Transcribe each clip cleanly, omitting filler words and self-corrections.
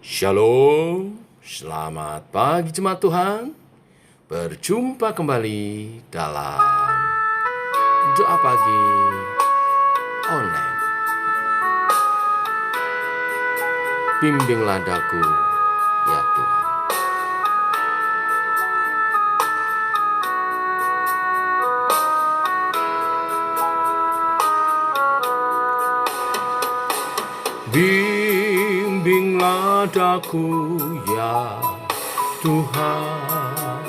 Shalom, selamat pagi jemaat Tuhan. Berjumpa kembali dalam doa pagi online. Bimbinglah daku, ya Tuhan. Bimbinglah daku, ya Tuhan,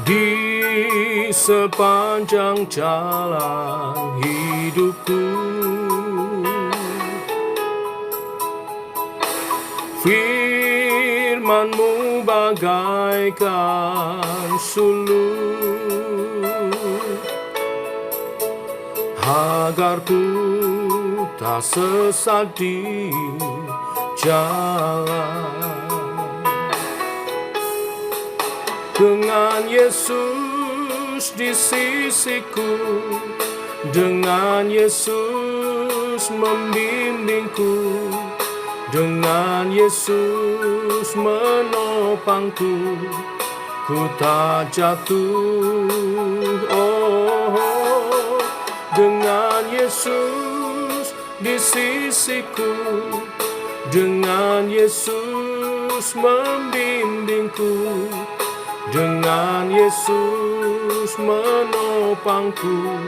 di sepanjang jalan hidupku. Firman-Mu bagaikan suluh, agar ku tak sesat di jalan. Dengan Yesus di sisiku, dengan Yesus membimbingku, dengan Yesus menopangku, ku tak jatuh. Oh, dengan Yesus di sisiku, dengan Yesus membimbingku, dengan Yesus menopangku,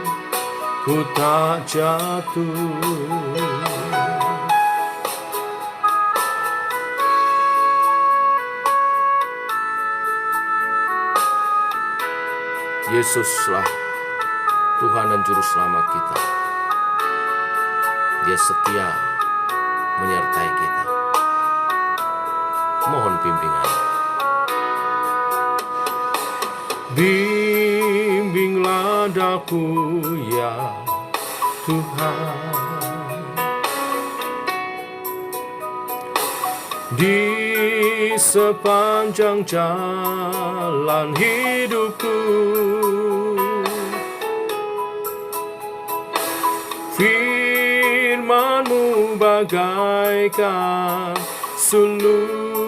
ku tak jatuh. Yesuslah Tuhan dan Juru Selamat kita. Dia setia menyertai kita. Mohon bimbingan. Bimbinglah daku, ya Tuhan, di sepanjang jalan hidupku. Firman-Mu bagaikan suluh,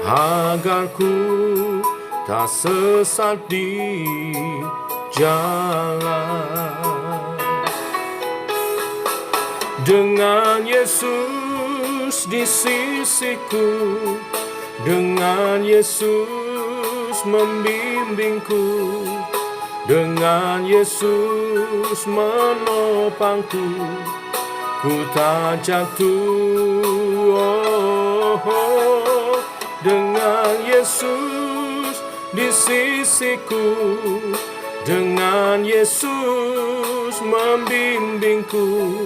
agar ku tak sesat di jalan. Dengan Yesus di sisiku, dengan Yesus membimbingku, dengan Yesus menopangku, ku tak jatuh. Oh, dengan Yesus di sisiku, dengan Yesus membimbingku,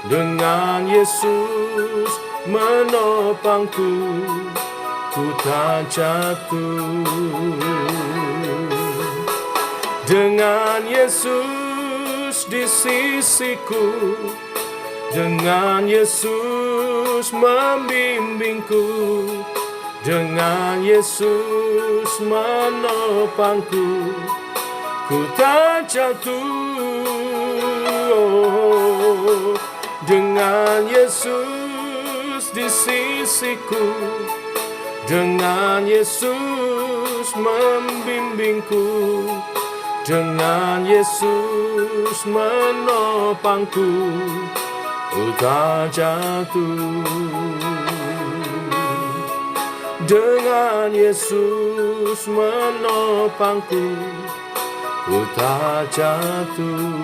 dengan Yesus menopangku, ku tak jatuh. Dengan Yesus di sisiku, dengan Yesus membimbingku, dengan Yesus menopangku, ku tak jatuh. Dengan Yesus di sisiku, dengan Yesus membimbingku, dengan Yesus menopangku, ku tak jatuh. Dengan Yesus menopangku, ku tak jatuh.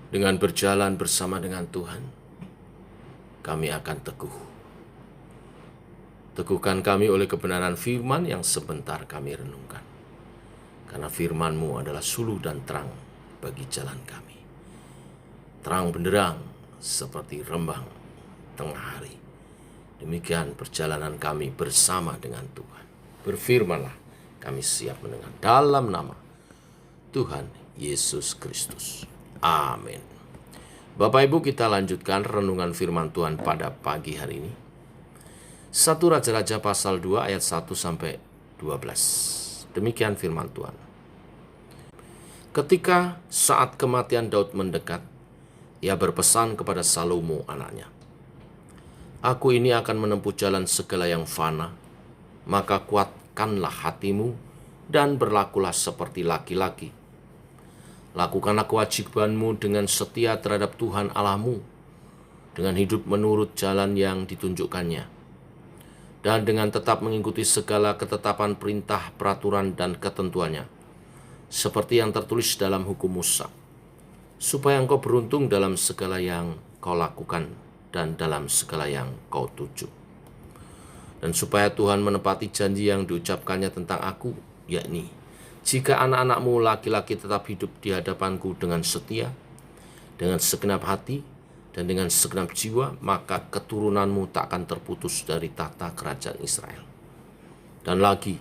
Dengan berjalan bersama dengan Tuhan, kami akan teguh. Teguhkan kami oleh kebenaran firman yang sebentar kami renungkan. Karena firman-Mu adalah suluh dan terang bagi jalan kami. Terang benderang seperti rembang tengah hari. Demikian perjalanan kami bersama dengan Tuhan. Berfirmanlah, kami siap mendengar dalam nama Tuhan Yesus Kristus. Amin. Bapak Ibu, kita lanjutkan renungan firman Tuhan pada pagi hari ini. 1 Raja-Raja pasal 2 ayat 1 sampai 12. Demikian firman Tuhan. Ketika saat kematian Daud mendekat, ia berpesan kepada Salomo anaknya, "Aku ini akan menempuh jalan segala yang fana, maka kuatkanlah hatimu dan berlakulah seperti laki-laki. Lakukanlah kewajibanmu dengan setia terhadap Tuhan Allahmu, dengan hidup menurut jalan yang ditunjukkannya, dan dengan tetap mengikuti segala ketetapan perintah, peraturan, dan ketentuannya, seperti yang tertulis dalam hukum Musa, supaya engkau beruntung dalam segala yang kau lakukan dan dalam segala yang kau tuju. Dan supaya Tuhan menepati janji yang diucapkannya tentang aku, yakni, jika anak-anakmu laki-laki tetap hidup di hadapanku dengan setia, dengan segenap hati, dan dengan segenap jiwa, maka keturunanmu tak akan terputus dari tahta kerajaan Israel. Dan lagi,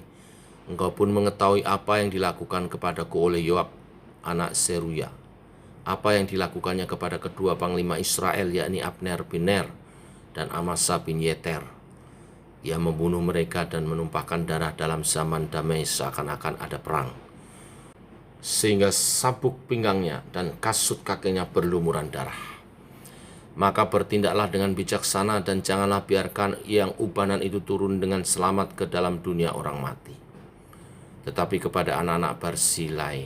engkau pun mengetahui apa yang dilakukan kepadaku oleh Yoab, anak Seruya, apa yang dilakukannya kepada kedua panglima Israel, yakni Abner bin Ner dan Amasa bin Yeter. Ia membunuh mereka dan menumpahkan darah dalam zaman damai seakan-akan ada perang, sehingga sabuk pinggangnya dan kasut kakinya berlumuran darah. Maka bertindaklah dengan bijaksana dan janganlah biarkan yang ubanan itu turun dengan selamat ke dalam dunia orang mati. Tetapi kepada anak-anak Barzilai,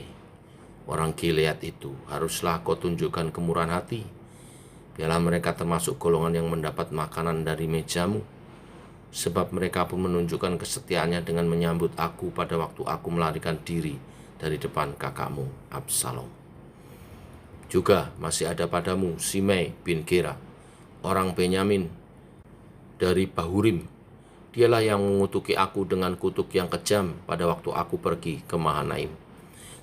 orang Gilead itu, haruslah kau tunjukkan kemurahan hati. Biarlah mereka termasuk golongan yang mendapat makanan dari mejamu, sebab mereka pun menunjukkan kesetiaannya dengan menyambut aku pada waktu aku melarikan diri dari depan kakakmu Absalom. Juga masih ada padamu Simei bin Gera, orang Benyamin dari Bahurim. Dialah yang mengutuki aku dengan kutuk yang kejam pada waktu aku pergi ke Mahanaim.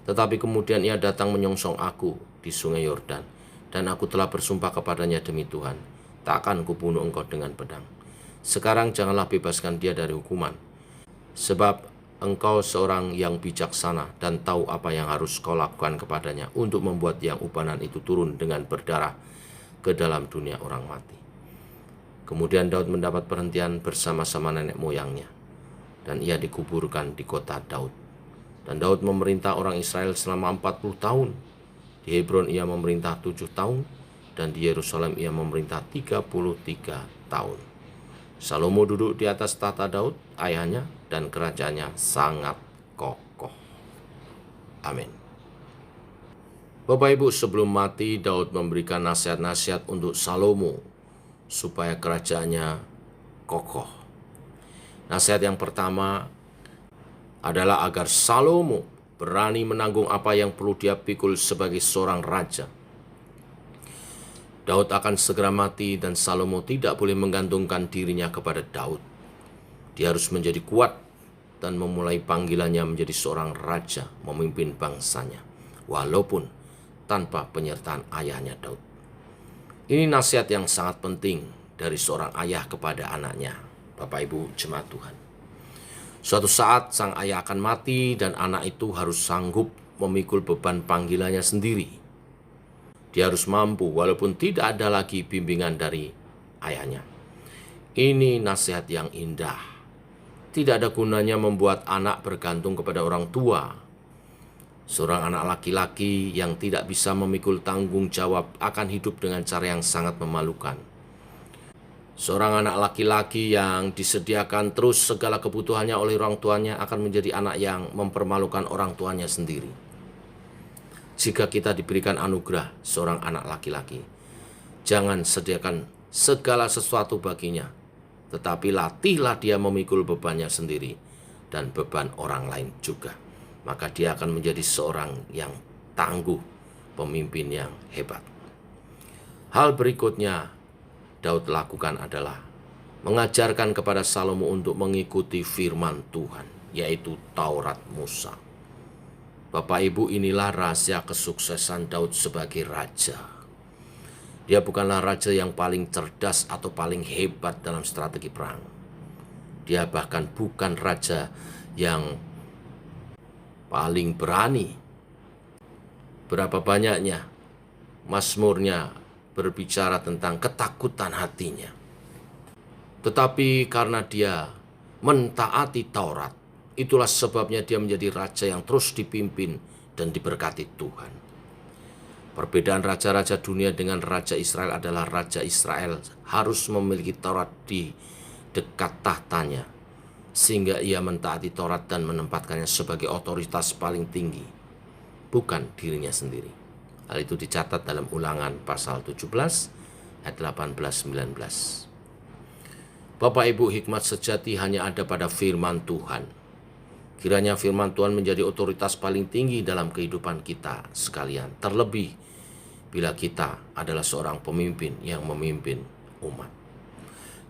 Tetapi kemudian ia datang menyongsong aku di sungai Yordan, dan aku telah bersumpah kepadanya demi Tuhan, tak akan kubunuh engkau dengan pedang. Sekarang janganlah bebaskan dia dari hukuman, sebab engkau seorang yang bijaksana dan tahu apa yang harus kau lakukan kepadanya untuk membuat yang ubanan itu turun dengan berdarah ke dalam dunia orang mati." Kemudian Daud mendapat perhentian bersama-sama nenek moyangnya, dan ia dikuburkan di kota Daud. Dan Daud memerintah orang Israel selama 40 tahun. Di Hebron ia memerintah 7 tahun, dan di Yerusalem ia memerintah 33 tahun. Salomo duduk di atas tahta Daud, ayahnya, dan kerajaannya sangat kokoh. Amin. Bapak Ibu, sebelum mati, Daud memberikan nasihat-nasihat untuk Salomo supaya kerajaannya kokoh. Nasihat yang pertama adalah agar Salomo berani menanggung apa yang perlu dia pikul sebagai seorang raja. Daud akan segera mati dan Salomo tidak boleh menggantungkan dirinya kepada Daud. Dia harus menjadi kuat dan memulai panggilannya menjadi seorang raja memimpin bangsanya, walaupun tanpa penyertaan ayahnya Daud. Ini nasihat yang sangat penting dari seorang ayah kepada anaknya, Bapak Ibu jemaat Tuhan. Suatu saat sang ayah akan mati dan anak itu harus sanggup memikul beban panggilannya sendiri. Dia harus mampu walaupun tidak ada lagi bimbingan dari ayahnya. Ini nasihat yang indah. Tidak ada gunanya membuat anak bergantung kepada orang tua. Seorang anak laki-laki yang tidak bisa memikul tanggung jawab akan hidup dengan cara yang sangat memalukan. Seorang anak laki-laki yang disediakan terus segala kebutuhannya oleh orang tuanya akan menjadi anak yang mempermalukan orang tuanya sendiri. Jika kita diberikan anugerah seorang anak laki-laki, jangan sediakan segala sesuatu baginya, tetapi latihlah dia memikul bebannya sendiri dan beban orang lain juga. Maka dia akan menjadi seorang yang tangguh, pemimpin yang hebat. Hal berikutnya Daud lakukan adalah mengajarkan kepada Salomo untuk mengikuti firman Tuhan, yaitu Taurat Musa. Bapak Ibu, inilah rahasia kesuksesan Daud sebagai raja. Dia bukanlah raja yang paling cerdas atau paling hebat dalam strategi perang. Dia bahkan bukan raja yang paling berani. Berapa banyaknya Mazmurnya berbicara tentang ketakutan hatinya. Tetapi karena dia mentaati Taurat, itulah sebabnya dia menjadi raja yang terus dipimpin dan diberkati Tuhan. Perbedaan raja-raja dunia dengan raja Israel adalah raja Israel harus memiliki Taurat di dekat tahtanya, sehingga ia mentaati Taurat dan menempatkannya sebagai otoritas paling tinggi, bukan dirinya sendiri. Hal itu dicatat dalam Ulangan pasal 17 ayat 18-19. Bapak Ibu, hikmat sejati hanya ada pada firman Tuhan. Kiranya firman Tuhan menjadi otoritas paling tinggi dalam kehidupan kita sekalian, terlebih bila kita adalah seorang pemimpin yang memimpin umat.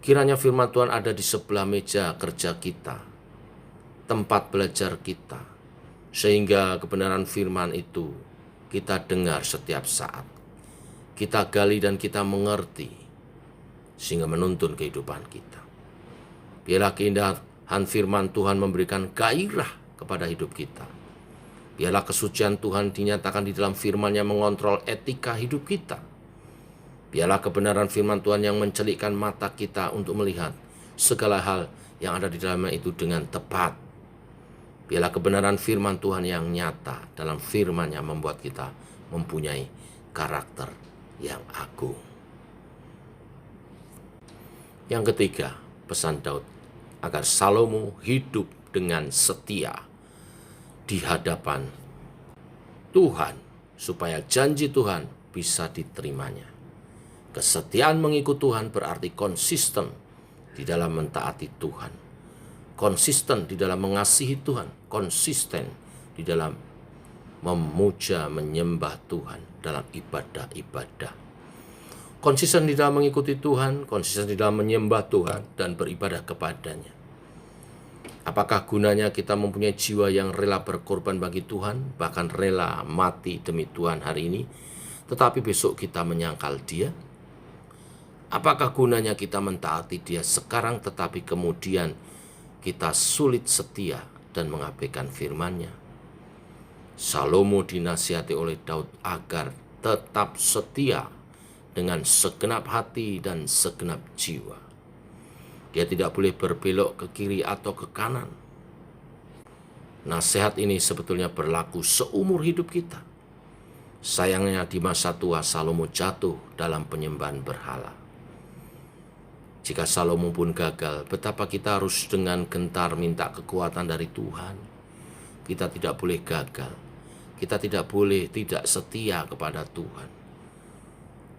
Kiranya firman Tuhan ada di sebelah meja kerja kita, tempat belajar kita, sehingga kebenaran firman itu kita dengar setiap saat. Kita gali dan kita mengerti, sehingga menuntun kehidupan kita. Biarlah keindahan firman Tuhan memberikan gairah kepada hidup kita. Biarlah kesucian Tuhan dinyatakan di dalam firman-Nya mengontrol etika hidup kita. Biarlah kebenaran firman Tuhan yang mencelikkan mata kita untuk melihat segala hal yang ada di dalamnya itu dengan tepat. Biarlah kebenaran firman Tuhan yang nyata dalam firman-Nya membuat kita mempunyai karakter yang agung. Yang ketiga, pesan Daud agar Salomo hidup dengan setia di hadapan Tuhan, supaya janji Tuhan bisa diterimanya. Kesetiaan mengikut Tuhan berarti konsisten di dalam mentaati Tuhan, konsisten di dalam mengasihi Tuhan, konsisten di dalam memuja, menyembah Tuhan dalam ibadah-ibadah. Konsisten di dalam mengikuti Tuhan, konsisten di dalam menyembah Tuhan dan beribadah kepadanya. Apakah gunanya kita mempunyai jiwa yang rela berkorban bagi Tuhan, bahkan rela mati demi Tuhan hari ini, tetapi besok kita menyangkal Dia? Apakah gunanya kita mentaati Dia sekarang, tetapi kemudian kita sulit setia dan mengabaikan firman-Nya? Salomo dinasihati oleh Daud agar tetap setia dengan segenap hati dan segenap jiwa. Dia tidak boleh berbelok ke kiri atau ke kanan. Nasihat ini sebetulnya berlaku seumur hidup kita. Sayangnya di masa tua Salomo jatuh dalam penyembahan berhala. Jika Salomo pun gagal, betapa kita harus dengan gentar minta kekuatan dari Tuhan. Kita tidak boleh gagal. Kita tidak boleh tidak setia kepada Tuhan.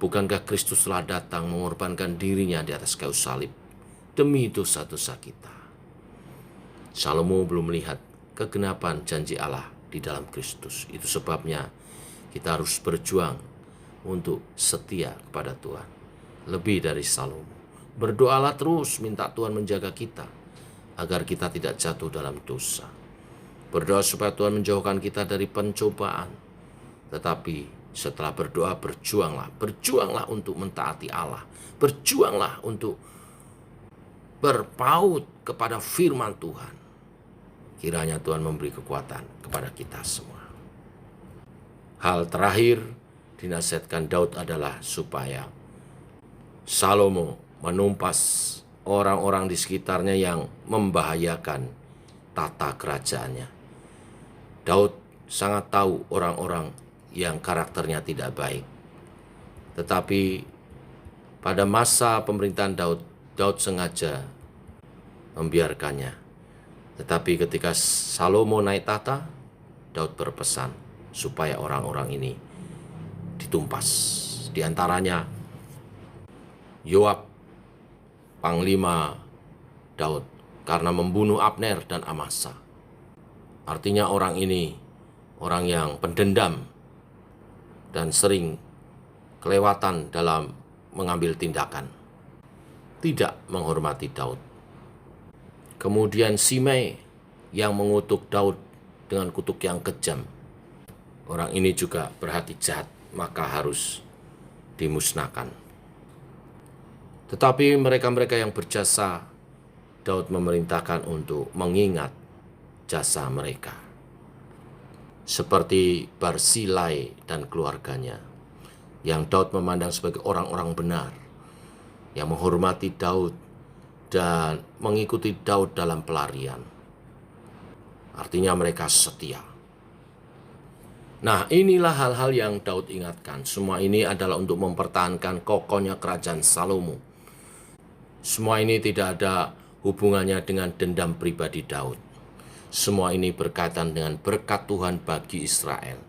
Bukankah Kristus telah datang mengorbankan dirinya di atas kayu salib demi dosa-dosa kita? Salomo belum melihat kegenapan janji Allah di dalam Kristus. Itu sebabnya kita harus berjuang untuk setia kepada Tuhan. Lebih dari Salomo. Berdoalah terus, minta Tuhan menjaga kita agar kita tidak jatuh dalam dosa. Berdoa supaya Tuhan menjauhkan kita dari pencobaan. Tetapi setelah berdoa, berjuanglah untuk mentaati Allah. Berjuanglah untuk berpaut kepada firman Tuhan. Kiranya Tuhan memberi kekuatan kepada kita semua. Hal terakhir dinasihatkan Daud adalah supaya Salomo menumpas orang-orang di sekitarnya yang membahayakan tata kerajaannya. Daud sangat tahu orang-orang yang karakternya tidak baik. Tetapi pada masa pemerintahan Daud sengaja membiarkannya. Tetapi ketika Salomo naik tahta, Daud berpesan supaya orang-orang ini ditumpas. Di antaranya Yoab, panglima Daud, karena membunuh Abner dan Amasa. Artinya orang ini orang yang pendendam dan sering kelewatan dalam mengambil tindakan, tidak menghormati Daud. Kemudian Simei yang mengutuk Daud dengan kutuk yang kejam. Orang ini juga berhati jahat, maka harus dimusnahkan. Tetapi mereka-mereka yang berjasa, Daud memerintahkan untuk mengingat jasa mereka. Seperti Barsilai dan keluarganya, yang Daud memandang sebagai orang-orang benar, yang menghormati Daud dan mengikuti Daud dalam pelarian. Artinya mereka setia. Nah, inilah hal-hal yang Daud ingatkan. Semua ini adalah untuk mempertahankan kokohnya kerajaan Salomo. Semua ini tidak ada hubungannya dengan dendam pribadi Daud. Semua ini berkaitan dengan berkat Tuhan bagi Israel.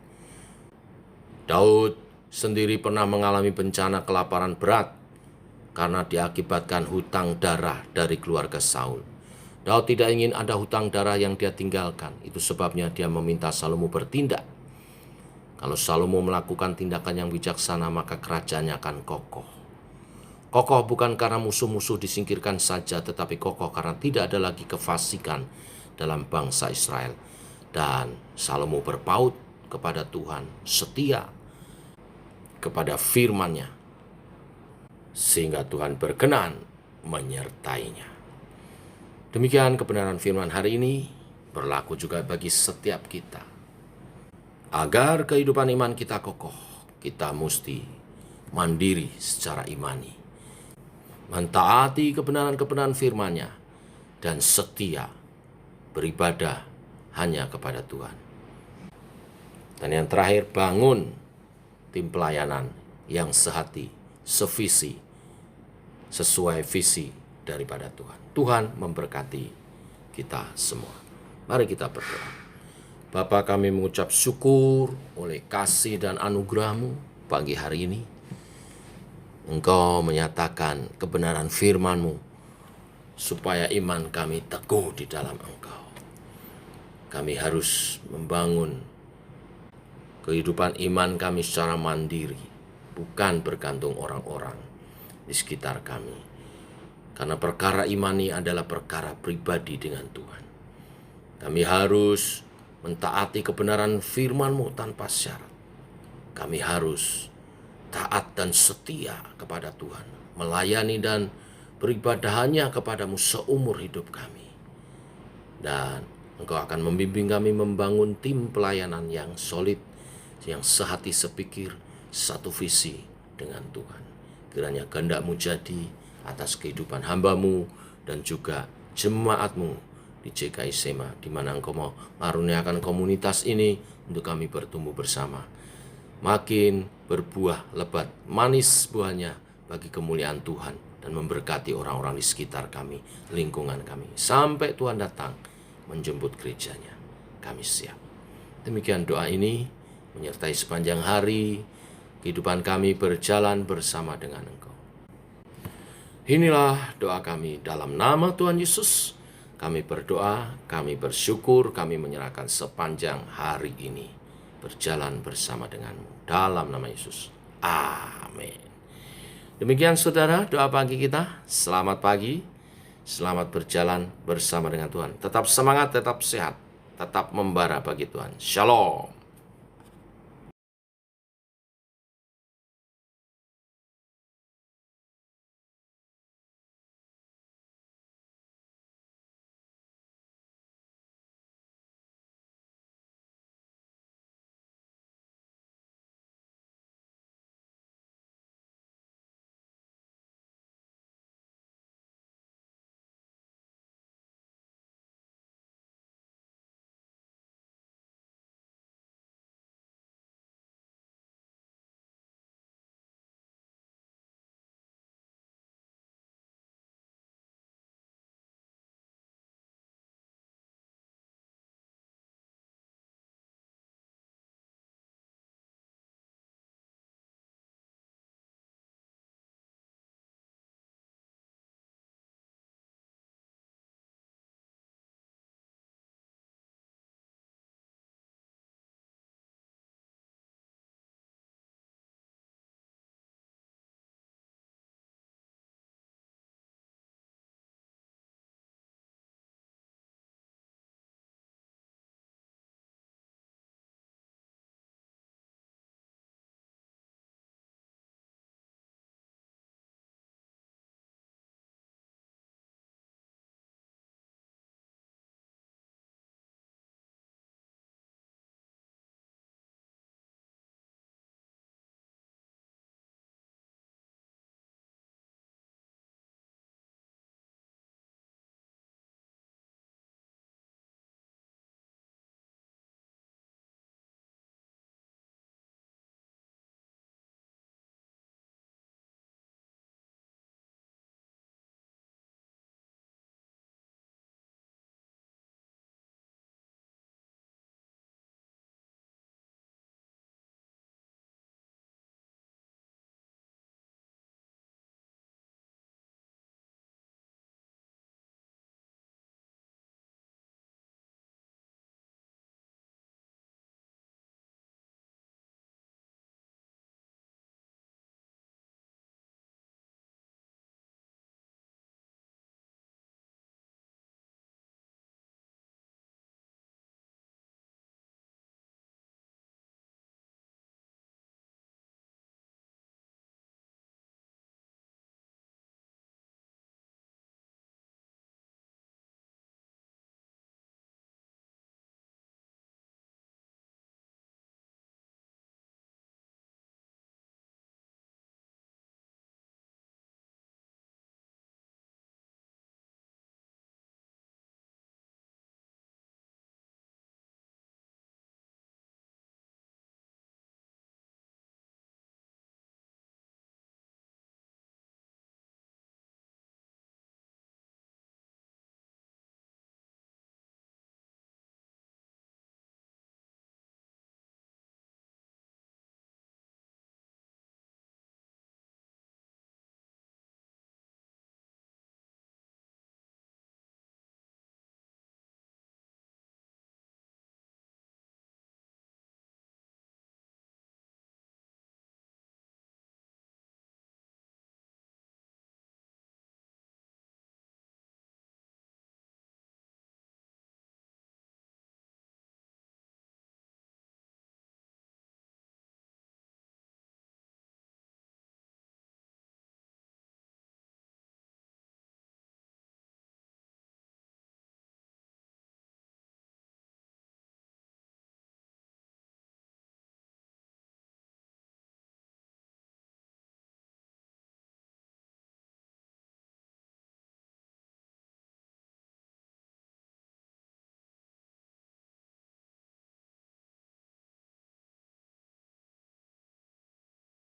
Daud sendiri pernah mengalami bencana kelaparan berat karena diakibatkan hutang darah dari keluarga Saul. Daud tidak ingin ada hutang darah yang dia tinggalkan. Itu sebabnya dia meminta Salomo bertindak. Kalau Salomo melakukan tindakan yang bijaksana, maka kerajaannya akan kokoh. Kokoh bukan karena musuh-musuh disingkirkan saja, tetapi kokoh karena tidak ada lagi kefasikan dalam bangsa Israel. Dan Salomo berpaut kepada Tuhan, setia kepada firman-Nya, sehingga Tuhan berkenan menyertainya. Demikian kebenaran firman hari ini berlaku juga bagi setiap kita. Agar kehidupan iman kita kokoh, kita mesti mandiri secara imani, mentaati kebenaran-kebenaran firman-Nya, dan setia beribadah hanya kepada Tuhan. Dan yang terakhir, bangun tim pelayanan yang sehati, sevisi, sesuai visi daripada Tuhan. Tuhan memberkati kita semua. Mari kita berdoa. Bapa, kami mengucap syukur oleh kasih dan anugerah-Mu pagi hari ini. Engkau menyatakan kebenaran firman-Mu supaya iman kami teguh di dalam Engkau. Kami harus membangun kehidupan iman kami secara mandiri, bukan bergantung orang-orang di sekitar kami. Karena perkara imani adalah perkara pribadi dengan Tuhan. Kami harus mentaati kebenaran firman-Mu tanpa syarat. Kami harus taat dan setia kepada Tuhan, melayani dan beribadah hanya kepada-Mu seumur hidup kami. Dan Engkau akan membimbing kami membangun tim pelayanan yang solid, yang sehati sepikir, satu visi dengan Tuhan. Kiranya kehendak-Mu jadi atas kehidupan hamba-Mu dan juga jemaat-Mu di JKI Sema, di mana Engkau mau karuniakan komunitas ini untuk kami bertumbuh bersama. Makin berbuah lebat, manis buahnya bagi kemuliaan Tuhan dan memberkati orang-orang di sekitar kami, lingkungan kami. Sampai Tuhan datang menjemput gerejanya, kami siap. Demikian doa ini menyertai sepanjang hari, kehidupan kami berjalan bersama dengan Engkau. Inilah doa kami dalam nama Tuhan Yesus. Kami berdoa, kami bersyukur, kami menyerahkan sepanjang hari ini berjalan bersama dengan-Mu. Dalam nama Yesus. Amin. Demikian saudara doa pagi kita. Selamat pagi, selamat berjalan bersama dengan Tuhan. Tetap semangat, tetap sehat, tetap membara bagi Tuhan. Shalom.